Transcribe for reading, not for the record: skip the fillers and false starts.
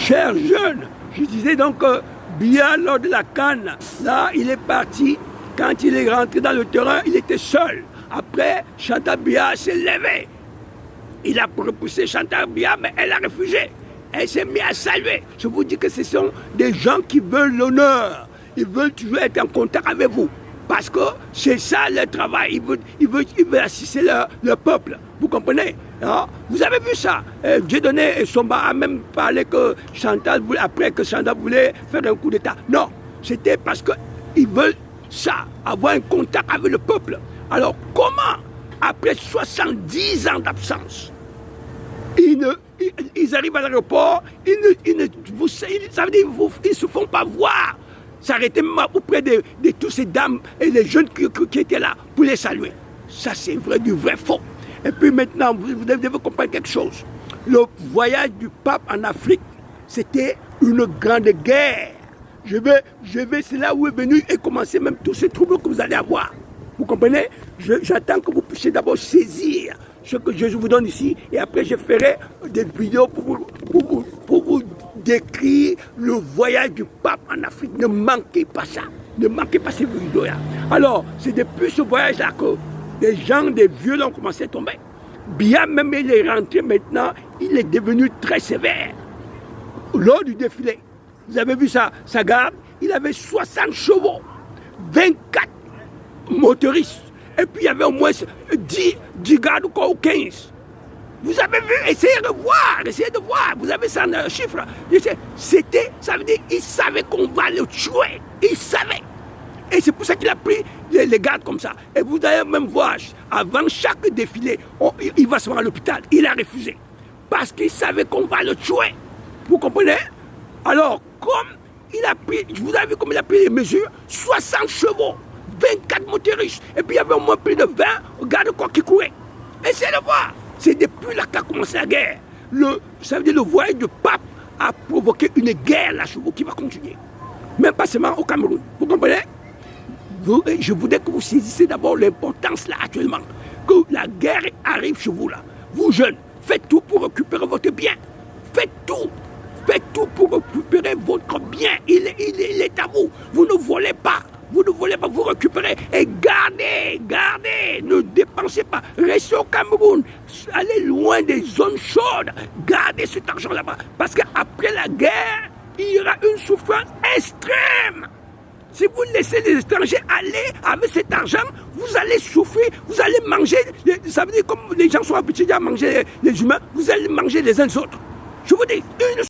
Chers jeunes, je disais donc que Biya, lors de la CAN, là, il est parti. Quand il est rentré dans le terrain, il était seul. Après, Chantal Biya s'est levée. Il a repoussé Chantal Biya, mais elle a refusé. Elle s'est mise à saluer. Je vous dis que ce sont des gens qui veulent l'honneur. Ils veulent toujours être en contact avec vous. Parce que c'est ça leur travail. Ils veulent assister leur peuple. Vous comprenez? Hein? Vous avez vu ça? Dieudonné et Somba a même parlé que Chantal voulait, après que Chantal voulait faire un coup d'État. Non, c'était parce qu'ils veulent ça, avoir un contact avec le peuple. Alors comment, après 70 ans d'absence, ils arrivent à l'aéroport, ils ne se font pas voir, s'arrêter même auprès de toutes ces dames et les jeunes qui étaient là pour les saluer. Ça, c'est vrai, du vrai faux. Et puis maintenant, vous devez comprendre quelque chose. Le voyage du pape en Afrique, c'était une grande guerre. C'est là où est venu et commencer même tous ces troubles que vous allez avoir. Vous comprenez? J'attends que vous puissiez d'abord saisir ce que Jésus vous donne ici et après je ferai des vidéos pour vous décrire le voyage du pape en Afrique. Ne manquez pas ça. Ne manquez pas ces vidéos-là. Alors, c'est depuis ce voyage-là que des gens, des vieux ont commencé à tomber. Bien même il est rentré maintenant, il est devenu très sévère. Lors du défilé, vous avez vu sa garde, il avait 60 chevaux, 24 motoristes, et puis il y avait au moins 10 gardes ou 15. Vous avez vu, essayez de voir, vous avez ça en chiffre. C'était, ça veut dire, il savait qu'on va le tuer, il savait. Et c'est pour ça qu'il a pris les gardes comme ça. Et vous allez même voir, avant chaque défilé, il va se rendre à l'hôpital. Il a refusé. Parce qu'il savait qu'on va le tuer. Vous comprenez? Alors, comme il a pris, vous avez vu comme il a pris les mesures, 60 chevaux, 24 motoristes, et puis il y avait au moins plus de 20 gardes-corps qui couraient. Essayez de voir. C'est depuis là qu'a commencé la guerre. Ça veut dire le voyage du pape a provoqué une guerre là chez vous qui va continuer. Même pas seulement au Cameroun. Vous comprenez? Je voudrais que vous saisissiez d'abord l'importance là actuellement. Que la guerre arrive chez vous là. Vous jeunes, faites tout pour récupérer votre bien. Faites tout pour récupérer votre bien. Il est à vous. Vous ne volez pas. Vous récupérez. Et gardez. Ne dépensez pas. Restez au Cameroun. Allez loin des zones chaudes. Gardez cet argent là-bas. Parce qu'après la guerre, il y aura une souffrance extrême. Si vous laissez les étrangers aller avec cet argent, vous allez souffrir, vous allez manger, ça veut dire comme les gens sont habitués à manger les humains, vous allez manger les uns les autres. Je vous dis,